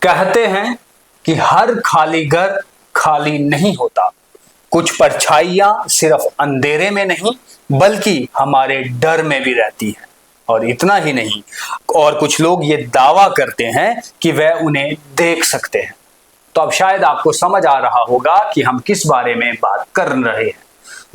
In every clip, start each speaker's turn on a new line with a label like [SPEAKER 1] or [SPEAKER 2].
[SPEAKER 1] कहते हैं कि हर खाली घर खाली नहीं होता। कुछ परछाइयां सिर्फ अंधेरे में नहीं बल्कि हमारे डर में भी रहती हैं। और इतना ही नहीं, और कुछ लोग ये दावा करते हैं कि वह उन्हें देख सकते हैं। तो अब शायद आपको समझ आ रहा होगा कि हम किस बारे में बात कर रहे हैं।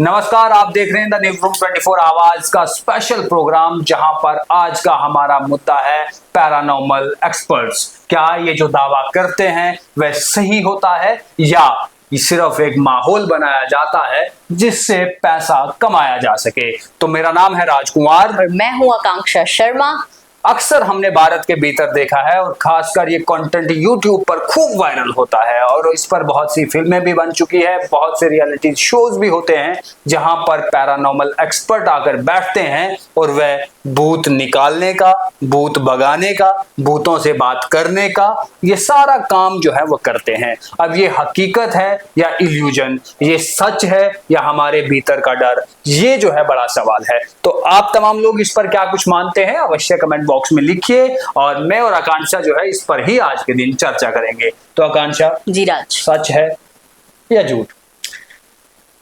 [SPEAKER 1] नमस्कार, आप देख रहे हैं द न्यूज़ रूम 24 आवाज का स्पेशल प्रोग्राम, जहां पर आज का हमारा मुद्दा है पैरानॉर्मल एक्सपर्ट्स। क्या ये जो दावा करते हैं वह सही होता है या ये सिर्फ एक माहौल बनाया जाता है जिससे पैसा कमाया जा सके। तो मेरा नाम है राजकुमार
[SPEAKER 2] और मैं हूं आकांक्षा शर्मा।
[SPEAKER 1] अक्सर हमने भारत के भीतर देखा है और खासकर ये कंटेंट यूट्यूब पर खूब वायरल होता है और इस पर बहुत सी फिल्में भी बन चुकी है, बहुत से रियलिटी शोज भी होते हैं जहां पर पैरानॉर्मल एक्सपर्ट आकर बैठते हैं और वह भूत निकालने का, भूत भगाने का, भूतों से बात करने का ये सारा काम जो है वो करते हैं। अब ये हकीकत है या इल्यूजन, ये सच है या हमारे भीतर का डर, ये जो है बड़ा सवाल है। तो आप तमाम लोग इस पर क्या कुछ मानते हैं अवश्य कमेंट बॉक्स में लिखिए और मैं और आकांक्षा जो है इस पर ही आज के दिन चर्चा करेंगे। तो आकांक्षा
[SPEAKER 2] जी राज,
[SPEAKER 1] सच है या झूठ?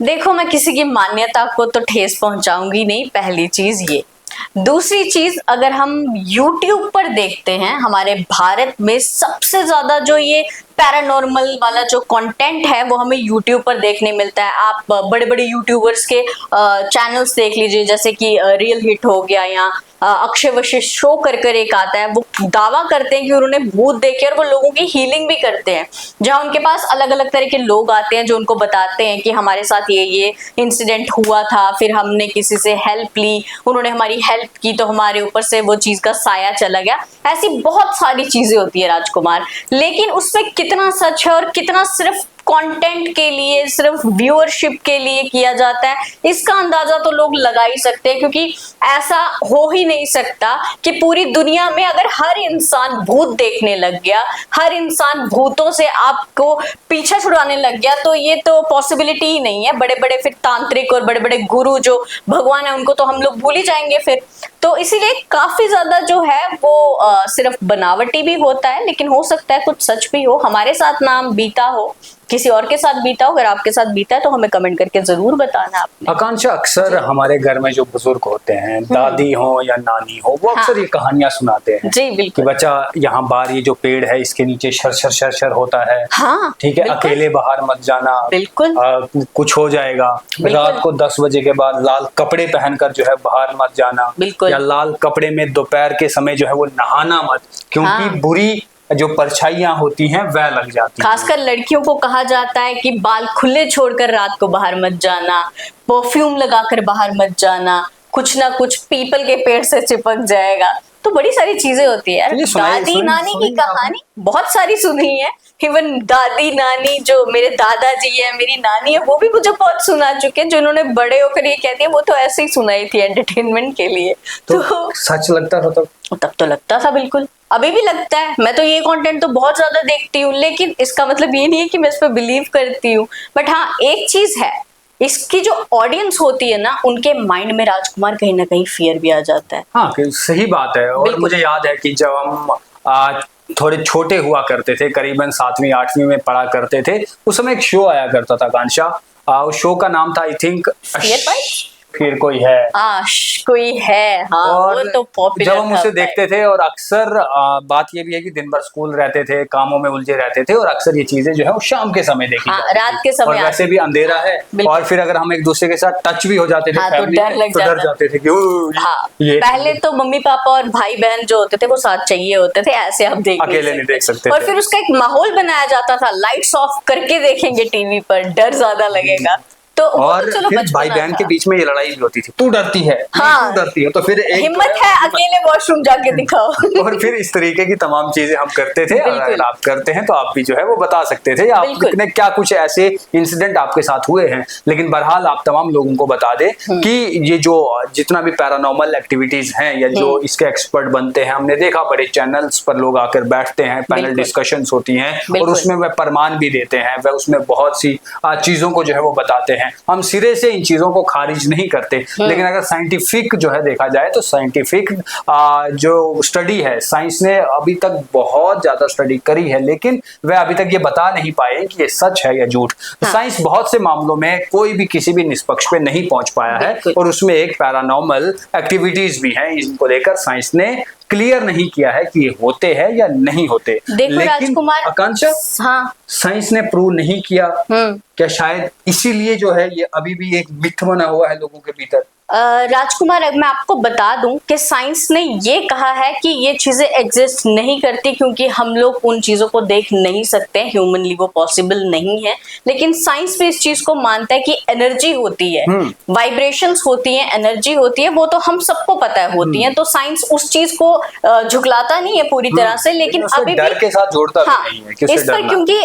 [SPEAKER 2] देखो, मैं किसी की मान्यता को तो ठेस पहुंचाऊंगी नहीं, पहली चीज ये। दूसरी चीज, अगर हम YouTube पर देखते हैं, हमारे भारत में सबसे ज्यादा जो ये पैरानॉर्मल वाला जो कंटेंट है वो हमें YouTube पर देखने मिलता है। आप बड़े बड़े यूट्यूबर्स के चैनल्स देख लीजिए, जैसे कि रियल हिट हो गया या अक्षय वशिष्ठ शो कर एक आता है। वो दावा करते हैं कि उन्होंने भूत देखे और वो लोगों की हीलिंग भी करते हैं, जहां उनके पास अलग अलग तरह के लोग आते हैं जो उनको बताते हैं कि हमारे साथ ये इंसिडेंट हुआ था, फिर हमने किसी से हेल्प ली, उन्होंने हमारी हेल्प की तो हमारे ऊपर से वो चीज का साया चला गया। ऐसी बहुत सारी चीजें होती है राजकुमार, लेकिन उसमें कितना सच है और कितना सिर्फ कंटेंट के लिए, सिर्फ व्यूअरशिप के लिए किया जाता है, इसका अंदाजा तो लोग लगा ही सकते हैं। क्योंकि ऐसा हो ही नहीं सकता कि पूरी दुनिया में अगर हर इंसान भूत देखने लग गया, हर इंसान भूतों से आपको पीछा छुड़ाने लग गया, तो ये तो पॉसिबिलिटी ही नहीं है। बड़े बड़े फिर तांत्रिक और बड़े बड़े गुरु जो भगवान है उनको तो हम लोग भूल ही जाएंगे फिर। तो इसीलिए काफी ज्यादा जो है वो सिर्फ बनावटी भी होता है, लेकिन हो सकता है कुछ सच भी हो, हमारे साथ नाम बीता हो, किसी और के साथ बीता हो। अगर आपके साथ बीता है तो हमें कमेंट करके जरूर बताना आपने।
[SPEAKER 1] आकांक्षा, अक्सर हमारे घर में जो बुजुर्ग होते हैं, दादी हो या नानी हो, वो अक्सर ये कहानियां सुनाते हैं
[SPEAKER 2] जी बिल्कुल,
[SPEAKER 1] कि बच्चा यहाँ बाहर ये जो पेड़ है इसके नीचे शर शर शर शर होता है,
[SPEAKER 2] हाँ
[SPEAKER 1] ठीक है, अकेले बाहर मत जाना,
[SPEAKER 2] बिल्कुल
[SPEAKER 1] कुछ हो जाएगा, रात को 10 बजे के बाद लाल कपड़े पहनकर जो है बाहर मत जाना,
[SPEAKER 2] बिल्कुल,
[SPEAKER 1] या लाल कपड़े में दोपहर के समय जो है वो नहाना मत, क्योंकि बुरी जो परछाइयां होती हैं वह लग जाती हैं।
[SPEAKER 2] खासकर लड़कियों को कहा जाता है कि बाल खुले छोड़कर रात को बाहर मत जाना, परफ्यूम लगाकर बाहर मत जाना, कुछ ना कुछ पीपल के पेड़ से चिपक जाएगा। तो बड़ी सारी चीजें होती है। दादी नानी की कहानी बहुत सारी सुनी है, इवन दादी नानी, जो मेरे दादाजी है, मेरी नानी है, वो भी मुझे बहुत सुना चुके हैं, जिन्होंने बड़े होकर ये कहती है वो तो ऐसे ही सुनाई थी एंटरटेनमेंट के लिए।
[SPEAKER 1] तो सच लगता था
[SPEAKER 2] तब तो लगता था, बिल्कुल अभी भी लगता है। मैं तो ये कंटेंट तो बहुत ज्यादा देखती हूँ, लेकिन इसका मतलब ये नहीं है कि मैं इस पर बिलीव करती हूँ। बट हाँ, एक चीज है, इसकी जो ऑडियंस होती है ना, उनके माइंड में राजकुमार कहीं ना कहीं फियर भी आ जाता है।
[SPEAKER 1] हाँ, सही बात है। और मुझे याद है कि जब हम थोड़े छोटे हुआ करते थे, करीबन 7वीं 8वीं में पढ़ा करते थे, उस समय एक शो आया करता था कांशा, उस शो का नाम था आई थिंक फिर कोई है,
[SPEAKER 2] कोई है, हाँ,
[SPEAKER 1] और
[SPEAKER 2] वो तो पॉपुलर
[SPEAKER 1] जब हम उसे देखते थे, और अक्सर बात ये भी है कि दिन भर स्कूल रहते थे, कामों में उलझे रहते थे, और अक्सर ये चीजें जो है वो शाम के समय देखी जाती थी,
[SPEAKER 2] रात के समय,
[SPEAKER 1] और वैसे भी अंधेरा है, और फिर अगर हम एक दूसरे के साथ टच भी हो जाते थे,
[SPEAKER 2] तो डर
[SPEAKER 1] जाते थे कि
[SPEAKER 2] ये पहले तो मम्मी पापा और भाई बहन जो होते थे वो साथ चाहिए होते थे, ऐसे आप
[SPEAKER 1] अकेले नहीं देख सकते।
[SPEAKER 2] और फिर उसका एक माहौल बनाया जाता था, लाइट्स ऑफ करके देखेंगे टीवी पर, डर ज्यादा लगेगा। तो
[SPEAKER 1] और फिर भाई बहन के बीच में ये लड़ाई भी होती थी, तू डरती है,
[SPEAKER 2] हाँ,
[SPEAKER 1] तू डरती है, तो फिर एक
[SPEAKER 2] हिम्मत है अकेले वॉशरूम जाके दिखाओ।
[SPEAKER 1] और फिर इस तरीके की तमाम चीजें हम करते थे। अगर आप करते हैं तो आप भी जो है वो बता सकते थे, आपने क्या कुछ ऐसे इंसिडेंट आपके साथ हुए हैं। लेकिन बहरहाल आप तमाम लोगों को बता दें कि ये जो जितना भी पैरानॉर्मल एक्टिविटीज हैं या जो इसके एक्सपर्ट बनते हैं, हमने देखा बड़े चैनल्स पर लोग आकर बैठते हैं, पैनल डिस्कशंस होती हैं, और उसमें वह प्रमाण भी देते हैं, वह उसमें बहुत सी चीजों को जो है वो बताते हैं। हैं, हम सिरे से इन चीजों को खारिज नहीं करते, लेकिन अगर साइंटिफिक जो है देखा जाए तो साइंटिफिक जो स्टडी है, साइंस ने अभी तक बहुत ज्यादा स्टडी करी है, लेकिन वह अभी तक ये बता नहीं पाए कि ये सच है या झूठ। साइंस बहुत से मामलों में कोई भी किसी भी निष्पक्ष पे नहीं पहुंच पाया है, और उसमें एक पैरानॉर्मल एक्टिविटीज भी हैं, इनको लेकर साइंस ने क्लियर नहीं किया है कि ये होते हैं या नहीं होते। लेकिन आकांक्षा,
[SPEAKER 2] हाँ,
[SPEAKER 1] साइंस ने प्रूव नहीं किया, क्या शायद इसीलिए जो है ये अभी भी एक मिथ बना हुआ है लोगों के भीतर?
[SPEAKER 2] राजकुमार, मैं आपको बता दूं कि साइंस ने ये कहा है कि ये चीजें एग्जिस्ट नहीं करती क्योंकि हम लोग उन चीजों को देख नहीं सकते, ह्यूमनली वो पॉसिबल नहीं है। लेकिन साइंस भी इस चीज को मानता है कि एनर्जी होती है, वाइब्रेशंस होती हैं, एनर्जी होती है, वो तो हम सबको पता है होती है। तो साइंस उस चीज को झुकलाता नहीं है पूरी तरह से, लेकिन अभी
[SPEAKER 1] डर के साथ जोड़ता भी नहीं है किससे
[SPEAKER 2] इस पर, क्योंकि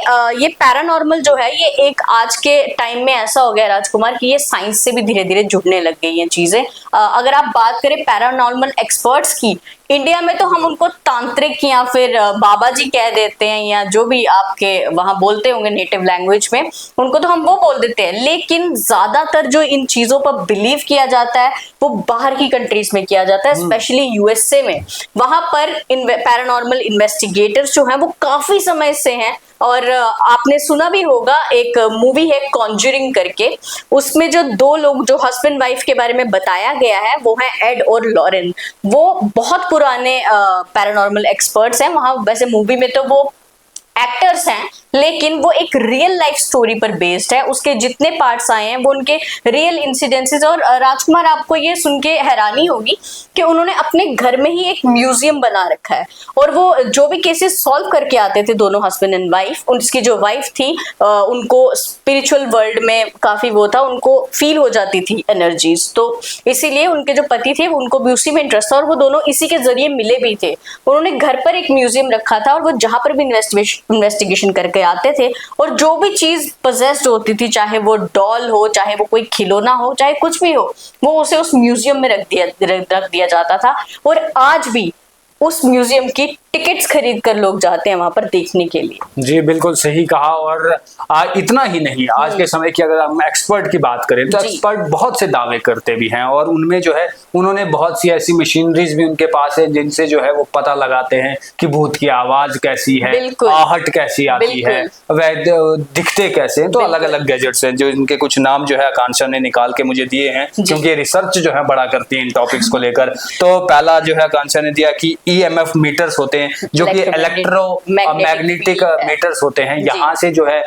[SPEAKER 2] ये पैरानॉर्मल जो है ये एक आज के टाइम में ऐसा हो गया राजकुमार कि ये साइंस से भी धीरे धीरे जुड़ने लग गई है चीजें। अगर आप बात करें पैरानॉर्मल एक्सपर्ट्स की, इंडिया में तो हम उनको तांत्रिक या फिर बाबा जी कह देते हैं, या जो भी आपके वहां बोलते होंगे नेटिव लैंग्वेज में, उनको तो हम वो बोल देते हैं। लेकिन ज्यादातर जो इन चीजों पर बिलीव किया जाता है वो बाहर की कंट्रीज में किया जाता है, स्पेशली यूएसए में। वहां पर पैरानॉर्मल इन्वेस्टिगेटर्स जो हैं वो काफी समय से हैं। और आपने सुना भी होगा, एक मूवी है कॉन्जरिंग करके, उसमें जो दो लोग जो हस्बैंड वाइफ के बारे में बताया गया है वो है एड और लॉरेन। वो बहुत पुराने पैरानॉर्मल एक्सपर्ट्स हैं। वहां वैसे मूवी में तो वो एक्टर्स हैं, लेकिन वो एक रियल लाइफ स्टोरी पर बेस्ड है। उसके जितने पार्ट्स आए हैं वो उनके रियल इंसिडेंसेस। और राजकुमार, आपको ये सुन के हैरानी होगी कि उन्होंने अपने घर में ही एक म्यूजियम बना रखा है, और वो जो भी केसेस सॉल्व करके आते थे दोनों हस्बैंड एंड वाइफ, उसकी जो वाइफ थी उनको स्पिरिचुअल वर्ल्ड में काफी वो था, उनको फील हो जाती थी एनर्जीज, तो इसीलिए उनके जो पति थे उनको भी उसी में इंटरेस्ट था, और वो दोनों इसी के जरिए मिले भी थे। उन्होंने घर पर एक म्यूजियम रखा था, और वो जहां पर भी इन्वेस्टिगेशन करके आते थे, और जो भी चीज पजेस्ड होती थी, चाहे वो डॉल हो, चाहे वो कोई खिलौना हो, चाहे कुछ भी हो, वो उसे उस म्यूजियम में रख दिया जाता था। और आज भी उस म्यूजियम की टिकट्स खरीद कर लोग जाते हैं वहां पर देखने के लिए।
[SPEAKER 1] जी बिल्कुल सही कहा। और इतना ही नहीं, आज के समय की अगर हम एक्सपर्ट की बात करें तो एक्सपर्ट बहुत से दावे करते भी हैं, और उनमें जो है उन्होंने बहुत सी ऐसी मशीनरीज भी उनके पास है जिनसे जो है वो पता लगाते हैं कि भूत की आवाज कैसी है, आहट कैसी आती है, वह दिखते कैसे हैं। तो अलग अलग गैजेट्स हैं जो इनके कुछ नाम जो है आकांक्षा ने निकाल के मुझे दिए हैं, क्योंकि रिसर्च जो है बड़ा करती है इन टॉपिक्स को लेकर। तो पहला जो है आकांक्षा ने दिया कि EMF मीटर्स होते हैं, जो कि इलेक्ट्रोमैग्नेटिक मीटर्स होते हैं। यहाँ से जो है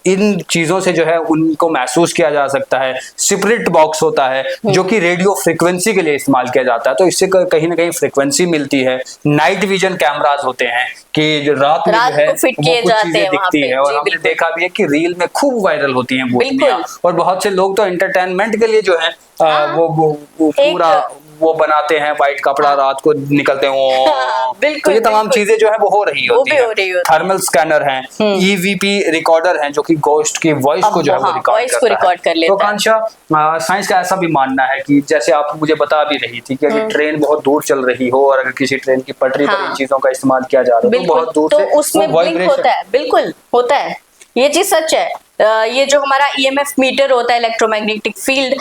[SPEAKER 1] इन चीजों से जो है उनको महसूस किया जा सकता है। स्पिरिट बॉक्स होता है जो कि रेडियो फ्रीक्वेंसी के लिए इस्तेमाल किया जाता है, तो इससे कहीं ना कहीं फ्रीक्वेंसी मिलती है। नाइट विजन कैमरास होते हैं कि रात में जो है वो कुछ चीजें दिखती है, और हमने देखा भी है कि रील में खूब वायरल होती हैं भूतनियां, और बहुत से लोग तो एंटरटेनमेंट के लिए जो है वो पूरा वो बनाते हैं, व्हाइट कपड़ा रात को निकलते हैं, तो ये तमाम चीजें जो है वो हो रही होती है। थर्मल स्कैनर हैं, EVP रिकॉर्डर हैं जो कि गोस्ट की वॉइस को जो है वो रिकॉर्ड कर लेता है। तो आकांक्षा, साइंस का ऐसा भी मानना है कि जैसे आप मुझे बता भी रही थी कि अगर ट्रेन बहुत दूर चल रही हो और अगर किसी ट्रेन की पटरी पर इन चीजों का इस्तेमाल किया जा रहा है तो बहुत दूर से
[SPEAKER 2] उसमें ब्लिंक होता है। बिल्कुल होता है, ये चीज सच है। ये जो हमारा EMF मीटर होता है, इलेक्ट्रोमैग्नेटिक फील्ड,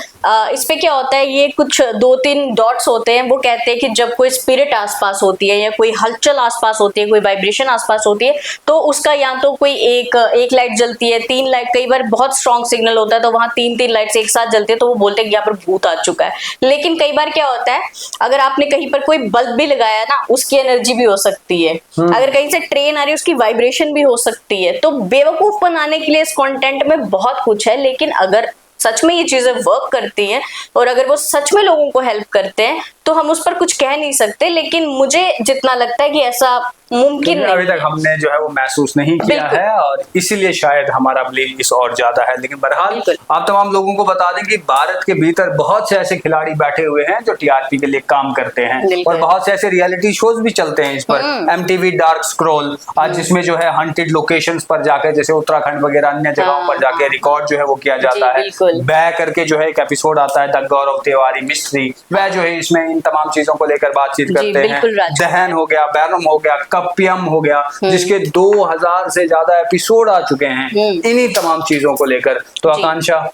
[SPEAKER 2] इस पे क्या होता है, ये कुछ 2-3 डॉट्स होते हैं। वो कहते हैं कि जब कोई स्पिरिट आसपास होती है या कोई हलचल आसपास होती है, कोई वाइब्रेशन आसपास होती है, तो उसका या तो कोई एक लाइट जलती है, 3 लाइट, कई बार बहुत स्ट्रॉन्ग सिग्नल होता है तो वहां 3-3 लाइट्स एक साथ जलती है, तो वो बोलते हैं कि यहाँ पर भूत आ चुका है। लेकिन कई बार क्या होता है, अगर आपने कहीं पर कोई बल्ब भी लगाया ना, उसकी एनर्जी भी हो सकती है। अगर कहीं से ट्रेन आ रही है, उसकी वाइब्रेशन भी हो सकती है। तो बेवकूफ बनाने के लिए इस कंटेंट में बहुत कुछ है, लेकिन अगर सच में ये चीजें वर्क करती हैं और अगर वो सच में लोगों को हेल्प करते हैं तो हम उस पर कुछ कह नहीं सकते। लेकिन मुझे जितना लगता है कि ऐसा मुमकिन नहीं,
[SPEAKER 1] अभी तक हमने जो है वो महसूस नहीं किया है, और इसीलिए शायद हमारा बिलीव इस और ज्यादा है। लेकिन बहरहाल आप तमाम लोगों को बता दें कि भारत के भीतर बहुत से ऐसे खिलाड़ी बैठे हुए हैं जो TRP के लिए काम करते हैं, और बहुत से ऐसे रियलिटी शोज भी चलते हैं इस पर। MTV डार्क स्क्रॉल, आज जिसमें जो है हंटेड लोकेशंस पर जाकर, जैसे उत्तराखंड वगैरह अन्य जगहों पर जाके रिकॉर्ड जो है वो किया जाता है। बै करके जो है एक एपिसोड आता है द गौरव तिवारी मिस्ट्री, वह जो है इसमें इन तमाम चीजों को लेकर बातचीत करते हैं। दहन हो गया, बैरम हो गया, पीएम हो गया, जिसके 2000 से ज्यादा एपिसोड आ चुके हैं इन्हीं तमाम चीजों को लेकर। तो आकांक्षा,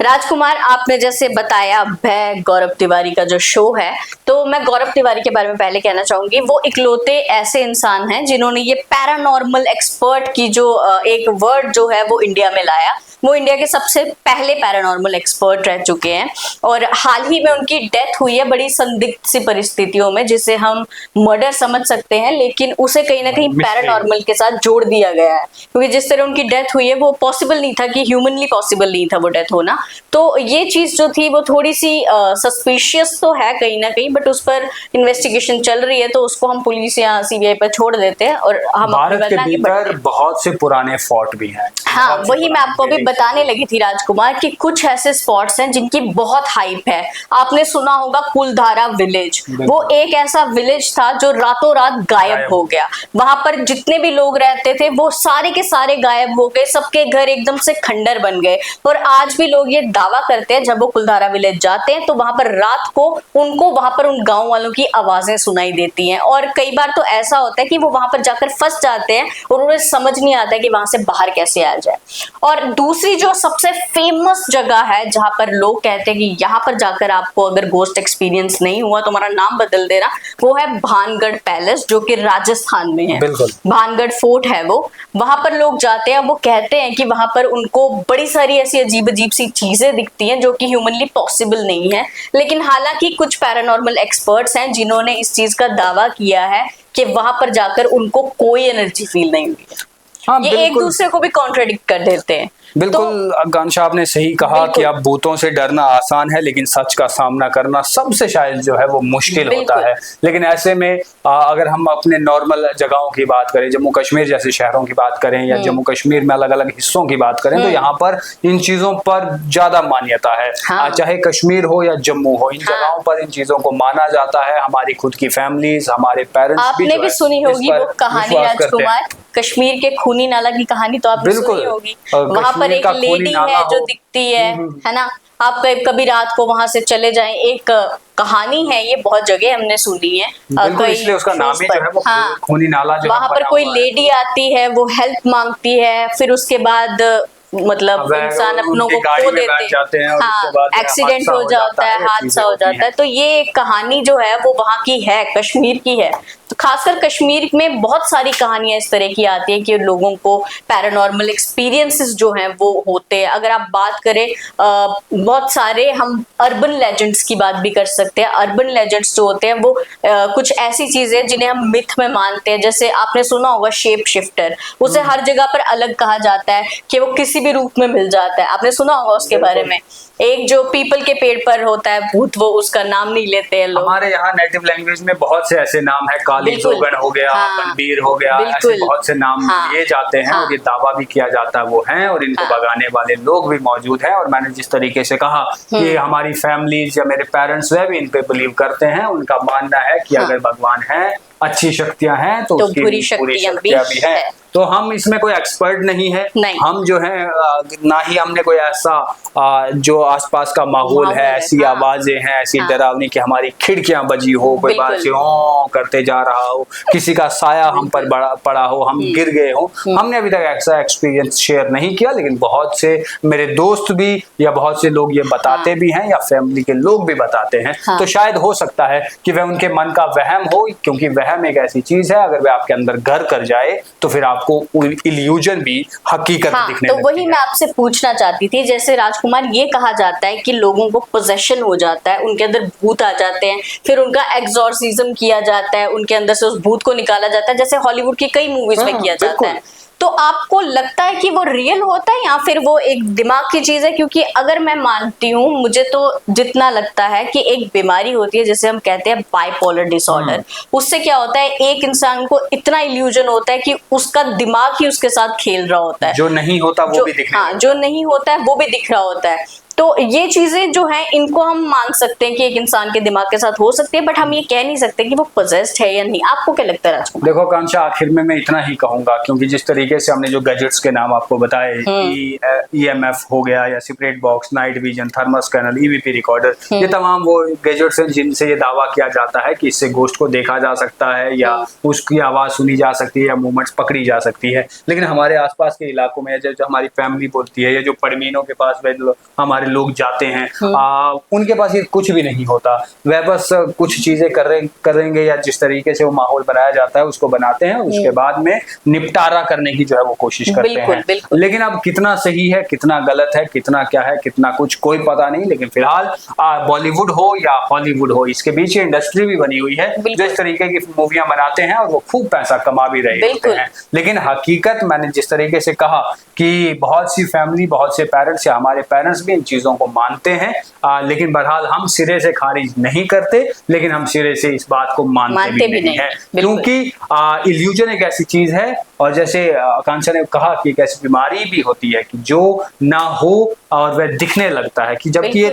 [SPEAKER 2] राजकुमार, आपने जैसे बताया भय गौरव तिवारी का जो शो है, तो मैं गौरव तिवारी के बारे में पहले कहना चाहूंगी, वो इकलौते ऐसे इंसान हैं जिन्होंने ये पैरानॉर्मल एक्सपर्ट की जो एक वर्ड जो है वो इंडिया में लाया। वो इंडिया के सबसे पहले पैरानॉर्मल एक्सपर्ट रह चुके हैं और हाल ही में उनकी डेथ हुई है बड़ी संदिग्ध सी परिस्थितियों में, जिसे हम मर्डर समझ सकते हैं, लेकिन उसे कहीं ना कहीं पैरानॉर्मल के साथ जोड़ दिया गया है, क्योंकि जिस तरह उनकी डेथ हुई है वो पॉसिबल नहीं था, कि ह्यूमनली पॉसिबल नहीं था वो डेथ होना। तो ये चीज जो थी वो थोड़ी सी सस्पिशियस तो है कहीं ना कहीं, बट उस पर इन्वेस्टिगेशन चल रही है, तो उसको हम पुलिस या सीबीआई पर छोड़ देते हैं और हम
[SPEAKER 1] भारत के भीतर बहुत से पुराने फोर्ट भी हैं।
[SPEAKER 2] हाँ, वही मैं आपको अभी बताने लगी थी राजकुमार कि कुछ ऐसे स्पॉट्स हैं जिनकी बहुत हाइप है। आपने सुना होगा कुलधारा विलेज, वो एक ऐसा विलेज था जो रातों रात गायब हो गया। वहां पर जितने भी लोग रहते थे वो सारे के सारे गायब हो गए, सबके घर एकदम से खंडर बन गए। और आज भी लोग ये दावा करते हैं, जब वो कुलधारा विलेज जाते हैं तो वहां पर रात को उनको वहां पर उन गांव वालों की आवाजें सुनाई देती हैं। और कई बार तो ऐसा होता है कि वो वहां पर जाकर फंस जाते हैं और उन्हें समझ नहीं आता है कि वहां से बाहर कैसे आया जाए। और दूसरी जो सबसे फेमस जगह है जहां पर लोग कहते हैं कि यहाँ पर जाकर आपको अगर गोस्ट एक्सपीरियंस नहीं हुआ तो हमारा नाम बदल देना, वो है भानगढ़ पैलेस, जो कि राजस्थान में है। भानगढ़ फोर्ट है वो, वहां पर लोग जाते हैं। वो कहते हैं कि वहां पर उनको बड़ी सारी ऐसी अजीब अजीब सी चीजें दिखती हैं जो कि ह्यूमनली पॉसिबल नहीं है, लेकिन हालांकि कुछ पैरानॉर्मल एक्सपर्ट्स हैं जिन्होंने इस चीज का दावा किया है कि वहां पर जाकर उनको कोई एनर्जी फील नहीं हुई है।
[SPEAKER 1] हाँ,
[SPEAKER 2] ये एक दूसरे को भी कॉन्ट्रडिक्ट कर देते हैं।
[SPEAKER 1] बिल्कुल आकांक्षा, आपने सही कहा कि अब भूतों से डरना आसान है, लेकिन सच का सामना करना सबसे शायद जो है वो मुश्किल होता है। लेकिन ऐसे में अगर हम अपने नॉर्मल जगहों की बात करें, जम्मू कश्मीर जैसे शहरों की बात करें या जम्मू कश्मीर में अलग अलग हिस्सों की बात करें, तो यहाँ पर इन चीजों पर ज्यादा मान्यता है। चाहे कश्मीर हो या जम्मू हो, इन जगहों पर इन चीजों को माना जाता है। हमारी खुद की फैमिलीज, हमारे पेरेंट्स
[SPEAKER 2] आपने भी सुनी होगी वो कहानी राजकुमार, कश्मीर के खूनी नाला की कहानी तो आपने सुनी होगी। वहां पर एक लेडी है जो दिखती है ना, आप कभी रात को वहां से चले जाएं, एक कहानी है ये, बहुत जगह हमने सुनी है,
[SPEAKER 1] इसलिए उसका नाम ही जो है वो खूनी नाला जो
[SPEAKER 2] वहां पर कोई लेडी आती है, वो हेल्प मांगती है, फिर उसके बाद मतलब इंसान अपनों को खो देते हैं, हाँ, एक्सीडेंट हो जाता है, हादसा हो जाता है। तो ये कहानी जो है वो वहां की है, कश्मीर की है। तो खासकर कश्मीर में बहुत सारी कहानियां इस तरह की आती है कि लोगों को पैरानॉर्मल एक्सपीरियंसेस जो हैं वो होते हैं। अगर आप बात करें बहुत सारे हम अर्बन लेजेंड्स की बात भी कर सकते हैं। अर्बन लेजेंड्स जो होते हैं वो कुछ ऐसी चीजें जिन्हें हम मिथ में मानते हैं। जैसे आपने सुना होगा शेप शिफ्टर, उसे हर जगह पर अलग कहा जाता है कि वो किसी भी रूप में मिल जाता है। आपने सुना होगा उसके बारे में। एक जो पीपल के पेड़ पर होता है भूत, वो उसका नाम नहीं लेते हैं लोग।
[SPEAKER 1] हमारे यहाँ नेटिव लैंग्वेज में बहुत से ऐसे नाम है, काली जोगन हो गया, बनबीर हो गया, ऐसे बहुत से नाम लिए जाते हैं और ये दावा भी किया जाता है वो हैं, और इनको भगाने वाले लोग भी मौजूद हैं। और मैंने जिस तरीके से कहा कि हमारी फैमिलीज या मेरे पेरेंट्स वह भी इन पे बिलीव करते हैं। उनका मानना है कि अगर भगवान है, अच्छी शक्तियां हैं, तो उसकी बुरी शक्तियां भी हैं। तो हम इसमें कोई एक्सपर्ट नहीं है, हम जो है ना ही हमने कोई ऐसा जो आसपास का माहौल है, ऐसी आवाजें हैं ऐसी डरावनी कि हमारी खिड़कियां बजी हो, कोई बात से करते जा रहा हो, किसी का साया हम पर पड़ा हो, हम गिर गए हो, हमने अभी तक ऐसा एक्सपीरियंस शेयर नहीं किया। लेकिन बहुत से मेरे दोस्त भी या बहुत से लोग ये बताते भी हैं या फैमिली के लोग भी बताते हैं। तो शायद हो सकता है कि वह उनके मन का वहम हो, क्योंकि वहम एक ऐसी चीज है अगर वह आपके अंदर घर कर जाए तो फिर आपको इल्यूजन भी हकीकत दिखने लगती है।
[SPEAKER 2] तो वही मैं आपसे पूछना चाहती थी, जैसे राजकुमार ये कहा जाता है कि लोगों को पोजेशन हो जाता है, उनके अंदर भूत आ जाते हैं, फिर उनका एग्जॉर्सिज्म किया जाता है, उनके अंदर से उस भूत को निकाला जाता है, जैसे हॉलीवुड की कई मूवीज में किया जाता है। तो आपको लगता है कि वो रियल होता है या फिर वो एक दिमाग की चीज है? क्योंकि अगर मैं मानती हूँ, मुझे तो जितना लगता है कि एक बीमारी होती है जिसे हम कहते हैं बाइपोलर डिसऑर्डर, उससे क्या होता है एक इंसान को इतना इल्यूजन होता है कि उसका दिमाग ही उसके साथ खेल रहा होता है,
[SPEAKER 1] जो नहीं होता वो भी दिख रहा है,
[SPEAKER 2] जो नहीं होता है वो भी दिख रहा होता है। तो ये चीजें जो हैं इनको हम मान सकते हैं कि एक इंसान के दिमाग के साथ हो सकती है, बट हम ये कह नहीं सकते कि वो पोजेस्ड है या नहीं। आपको क्या लगता है राजकुमार?
[SPEAKER 1] देखो आकांक्षा, आखिर में मैं इतना ही कहूंगा, क्योंकि जिस तरीके से हमने जो गैजेट्स के नाम आपको बताए, EMF हो गया या separate box, night vision, thermal scanner, EVP recorder, ये तमाम वो गैजेट्स हैं जिनसे ये दावा किया जाता है कि इससे गोश्त को देखा जा सकता है या उसकी आवाज सुनी जा सकती है या मूवमेंट्स पकड़ी जा सकती है। लेकिन हमारे आसपास के इलाकों में जो हमारी फैमिली बोलती है या जो परवीनों के पास हमारे लोग जाते हैं, उनके पास ये कुछ भी नहीं होता। वह बस कुछ चीजें करेंगे या जिस तरीके से वो माहौल बनाया जाता है उसको बनाते हैं, उसके बाद में निपटारा करने की जो है वो कोशिश करते हैं। लेकिन अब कितना सही है, कितना गलत है, कितना क्या है, कितना कुछ, कोई पता नहीं। लेकिन फिलहाल बॉलीवुड हो या हॉलीवुड हो, इसके बीच इंडस्ट्री भी बनी हुई है जो इस तरीके की मूवियां बनाते हैं और वो खूब पैसा कमा भी रहे होते हैं। लेकिन हकीकत, मैंने जिस तरीके से कहा कि बहुत सी फैमिली, बहुत से पेरेंट्स या हमारे पेरेंट्स भी इन चीजों को मानते हैं, लेकिन बहरहाल हम सिरे से खारिज नहीं करते, लेकिन हम सिरे से इस बात को मानते भी नहीं है, क्योंकि इल्यूजन एक ऐसी चीज है, और जैसे आकांक्षा ने कहा कि एक ऐसी बीमारी भी होती है कि जो ना हो और वह दिखने लगता है, कि जबकि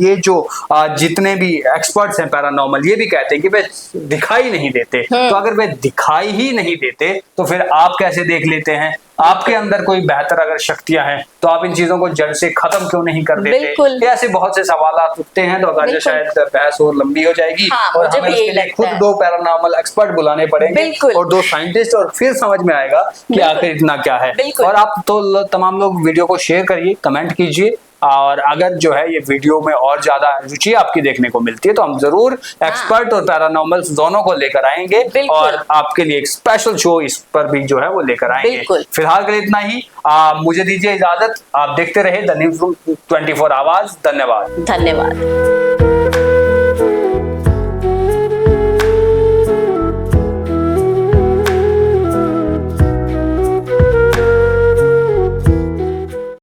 [SPEAKER 1] ये जो जितने भी एक्सपर्ट्स हैं पैरानॉर्मल, ये भी कहते हैं कि वे दिखाई नहीं देते। तो अगर वे दिखाई ही नहीं देते तो फिर आप कैसे देख लेते हैं? आपके अंदर कोई बेहतर अगर शक्तियां हैं तो आप इन चीजों को जड़ से खत्म क्यों नहीं कर देते? ऐसे बहुत से सवाल उठते हैं। तो अगर शायद बहस और लंबी हो जाएगी, और हमें उसके लिए खुद 2 पैरानॉर्मल एक्सपर्ट बुलाने पड़ेंगे और 2 साइंटिस्ट, और फिर समझ में आएगा कि आखिर इतना क्या है। और आप तो तमाम लोग वीडियो को शेयर करिए, कमेंट कीजिए, और अगर जो है ये वीडियो में और ज्यादा रुचि आपकी देखने को मिलती है तो हम जरूर एक्सपर्ट और पैरानॉर्मल्स दोनों को लेकर आएंगे और आपके लिए एक स्पेशल शो इस पर भी जो है वो लेकर आएंगे। फिलहाल के लिए इतना ही, मुझे दीजिए इजाजत। आप देखते रहे द न्यूज़ रूम 24 आवाज। धन्यवाद।